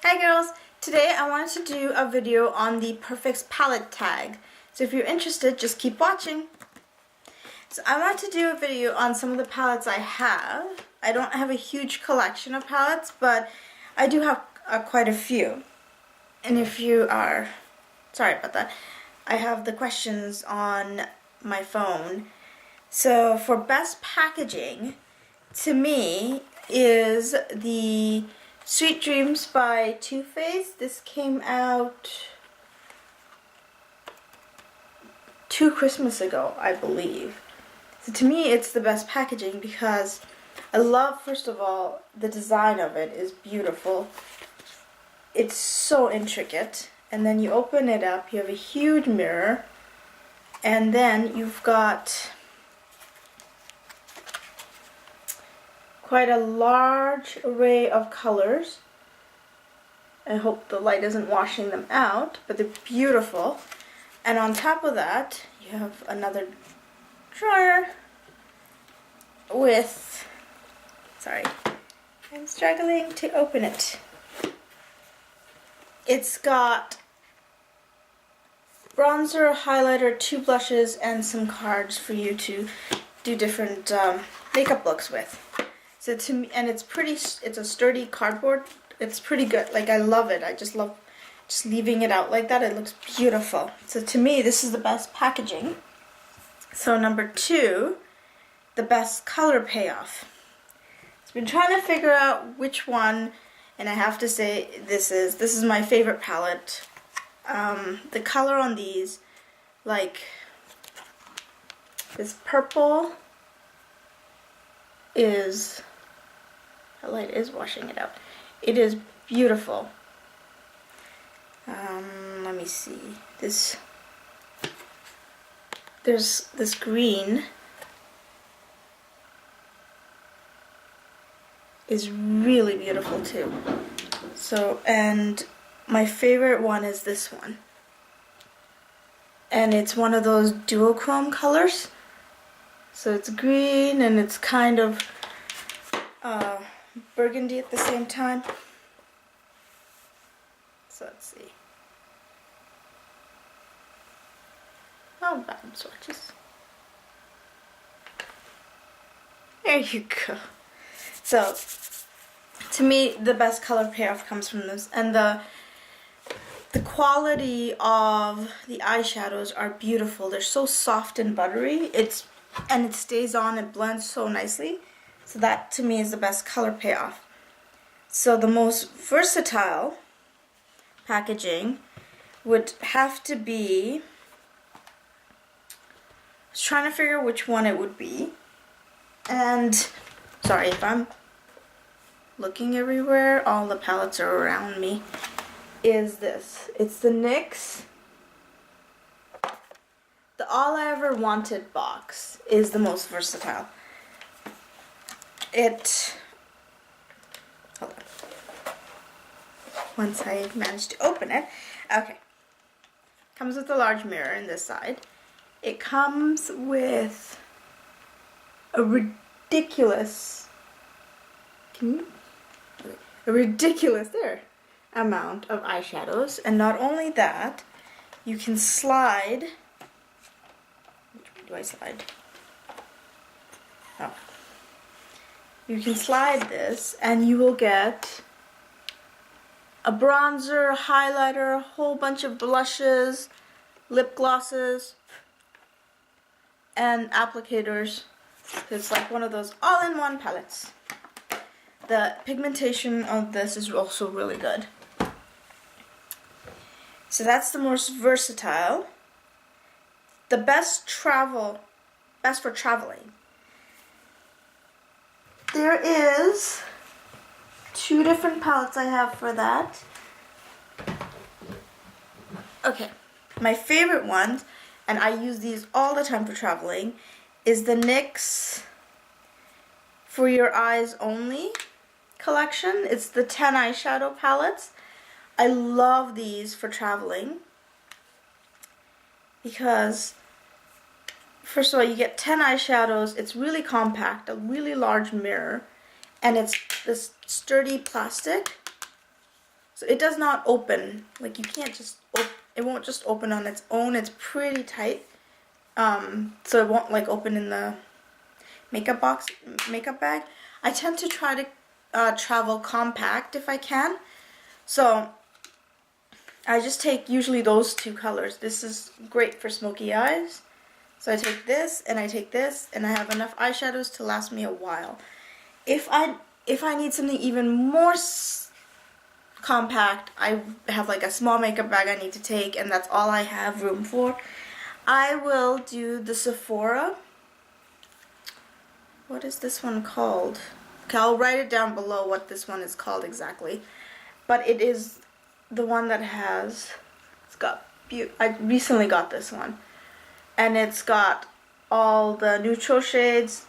Hi girls! Today I wanted to do a video on the Perfects palette tag. So if you're interested, just keep watching. So I want to do a video on some of the palettes I have. I don't have a huge collection of palettes, but I do have quite a few. And if you are, sorry about that, I have the questions on my phone. So for best packaging, to me, is the Sweet Dreams by Too Faced. This came out 2 Christmas ago, I believe. So to me, it's the best packaging because I love, first of all, the design of it is beautiful. It's so intricate. And then you open it up, you have a huge mirror, and then you've got quite a large array of colors. I hope the light isn't washing them out, but they're beautiful. And on top of that, you have another drawer with, sorry, I'm struggling to open it. It's got bronzer, highlighter, 2 blushes, and some cards for you to do different makeup looks with. So to me, and it's a sturdy cardboard. It's pretty good. Like, I love it. I just love just leaving it out like that. It looks beautiful. So to me, this is the best packaging. So number 2, the best color payoff. I've been trying to figure out which one, and I have to say this is my favorite palette. The color on these, like this purple, is, the light is washing it out. It is beautiful. Let me see. There's this green is really beautiful too. So, and my favorite one is this one. And it's one of those duochrome colors. So it's green and it's kind of burgundy at the same time. So let's see. Oh, bottom swatches. There you go. So, to me, the best color payoff comes from this, and the quality of the eyeshadows are beautiful. They're so soft and buttery. And it stays on. It blends so nicely. So that to me is the best color payoff. So the most versatile packaging would have to be, I was trying to figure which one it would be, and sorry if I'm looking everywhere, all the palettes are around me, is this. It's the NYX, the All I Ever Wanted box is the most versatile. Hold on. Once I managed to open it, okay. Comes with a large mirror on this side. It comes with a ridiculous, amount of eyeshadows, and not only that, you can slide. Which one do I slide? Oh. You can slide this, and you will get a bronzer, highlighter, a whole bunch of blushes, lip glosses, and applicators. It's like one of those all-in-one palettes. The pigmentation of this is also really good. So that's the most versatile. The best for traveling. There is 2 different palettes I have for that. Okay, my favorite ones, and I use these all the time for traveling, is the NYX For Your Eyes Only collection. It's the 10 eyeshadow palettes. I love these for traveling because, first of all, you get 10 eyeshadows. It's really compact, a really large mirror, and it's this sturdy plastic. So it does not open. Like you can't just, it won't just open on its own. It's pretty tight. So it won't like open in the makeup bag. I tend to try to travel compact if I can. So I just take usually those two colors. This is great for smoky eyes. So I take this and I take this and I have enough eyeshadows to last me a while. If I need something even more compact, I have like a small makeup bag I need to take and that's all I have room for. I will do the Sephora. What is this one called? Okay, I'll write it down below what this one is called exactly. But it is the one that has, it's got, I recently got this one. And it's got all the neutral shades.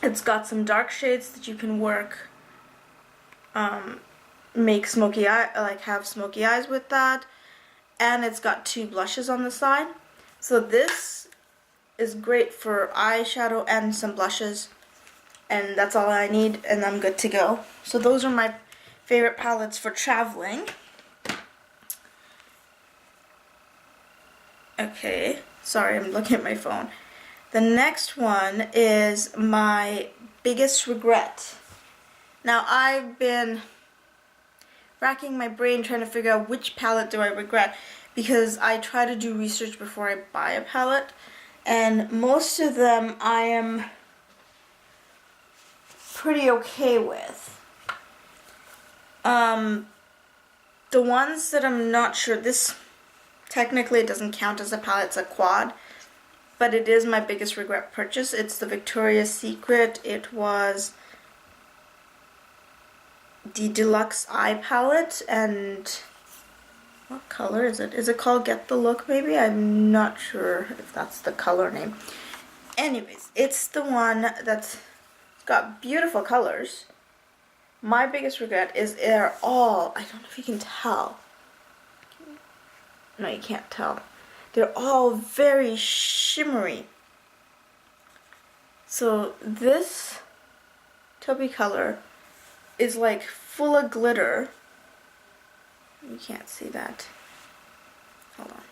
It's got some dark shades that you can work, make smoky eye, like have smoky eyes with that. And it's got 2 blushes on the side. So this is great for eyeshadow and some blushes. And that's all I need and I'm good to go. So those are my favorite palettes for traveling. Okay, sorry, I'm looking at my phone. The next one is my biggest regret. Now I've been racking my brain trying to figure out which palette do I regret, because I try to do research before I buy a palette, and most of them I am pretty okay with. The ones that I'm not sure, this technically it doesn't count as a palette, it's a quad, but it is my biggest regret purchase. It's the Victoria's Secret. It was the Deluxe Eye Palette, and what color is it? Is it called Get the Look maybe? I'm not sure if that's the color name. Anyways, it's the one that's got beautiful colors. My biggest regret is they're all, I don't know if you can tell. No, you can't tell. They're all very shimmery. So this taupey color is like full of glitter. You can't see that. Hold on.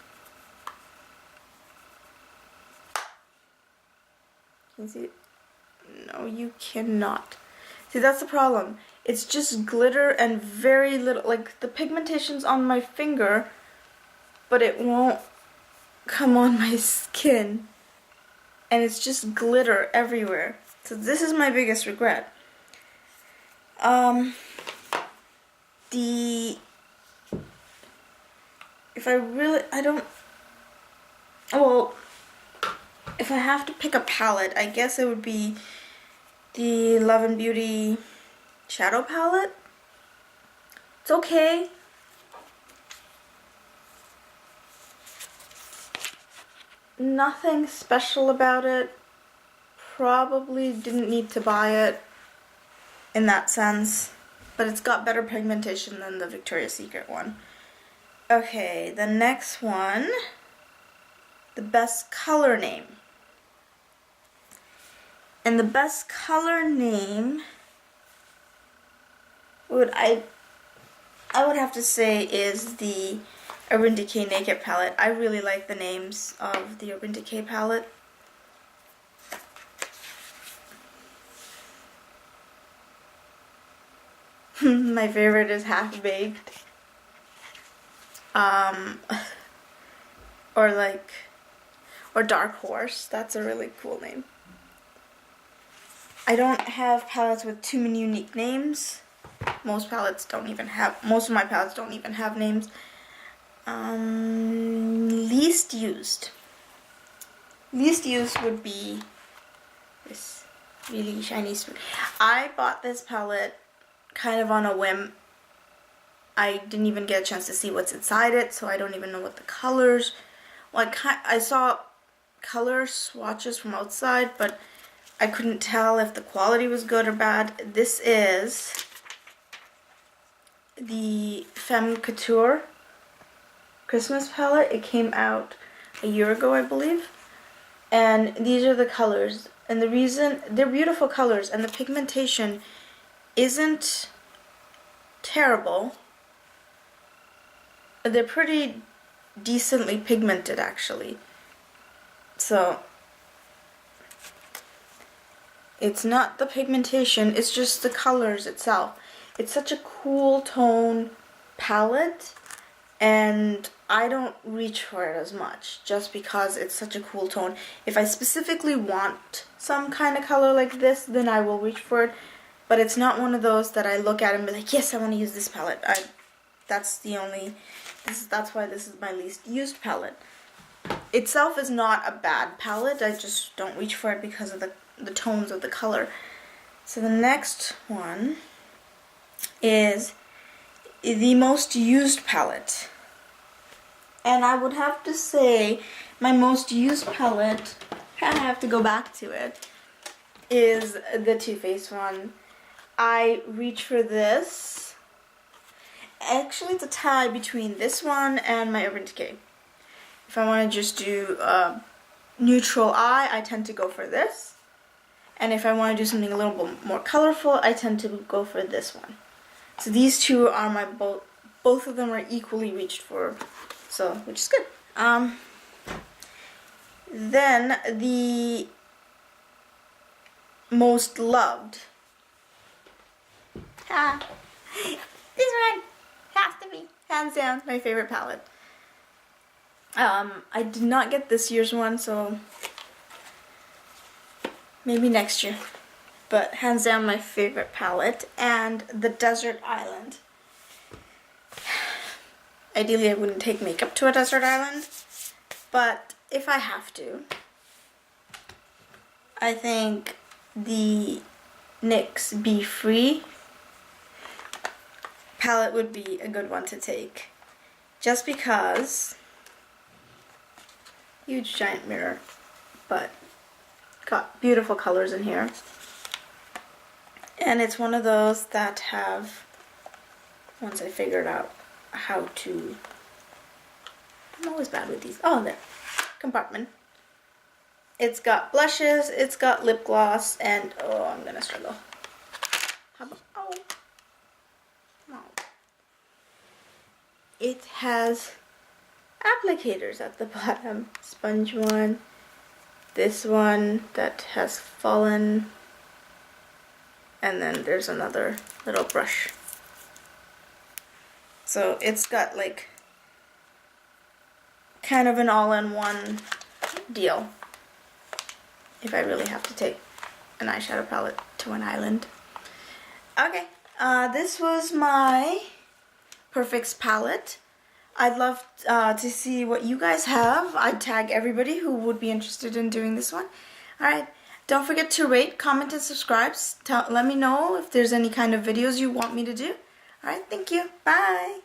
Can you see it? No, you cannot. See, that's the problem. It's just glitter and very little, like the pigmentation's on my finger, but it won't come on my skin. And it's just glitter everywhere. So this is my biggest regret. If I have to pick a palette, I guess it would be the Love and Beauty Shadow Palette. It's okay. Nothing special about it. Probably didn't need to buy it in that sense, but it's got better pigmentation than the Victoria's Secret one. Okay, the next one, the best color name. And the best color name I would have to say is the Urban Decay Naked palette. I really like the names of the Urban Decay palette. My favorite is Half Baked. Or Dark Horse. That's a really cool name. I don't have palettes with too many unique names. Most of my palettes don't even have names. Least used. Least used would be this really shiny spoon. I bought this palette kind of on a whim. I didn't even get a chance to see what's inside it, so I don't even know what the colors. I saw color swatches from outside, but I couldn't tell if the quality was good or bad. This is the Femme Couture Christmas palette. It came out a year ago, I believe. And these are the colors. And the reason, they're beautiful colors, and the pigmentation isn't terrible. they're pretty decently pigmented actually. So it's not the pigmentation, it's just the colors itself. It's such a cool tone palette, and I don't reach for it as much just because it's such a cool tone. If I specifically want some kind of color like this, then I will reach for it, but it's not one of those that I look at and be like, yes, I want to use this palette. That's why this is my least used palette. Itself is not a bad palette, I just don't reach for it because of the tones of the color. So the next one is the most used palette. And I would have to say my most used palette, I have to go back to it, is the Too Faced one. I reach for this. Actually, it's a tie between this one and my Urban Decay. If I want to just do neutral eye, I tend to go for this. And if I want to do something a little bit more colorful, I tend to go for this one. So these two are my both of them are equally reached for, so which is good. Then the most loved. This one has to be hands down my favorite palette. I did not get this year's one, so maybe next year. But hands down my favorite palette, and the Desert Island. Ideally I wouldn't take makeup to a desert island, but if I have to, I think the NYX Be Free palette would be a good one to take. Just because, huge giant mirror, but got beautiful colors in here. And it's one of those that have, once I figured out how to, I'm always bad with these. Oh, there, compartment. It's got blushes, it's got lip gloss, and oh, I'm gonna struggle. How about, oh. It has applicators at the bottom. Sponge one, this one that has fallen, and then there's another little brush. So it's got like kind of an all-in-one deal if I really have to take an eyeshadow palette to an island. Okay, this was my Perfects palette. I'd love to see what you guys have. I'd tag everybody who would be interested in doing this one. Alright, don't forget to rate, comment, and subscribe. Let me know if there's any kind of videos you want me to do. Alright, thank you. Bye.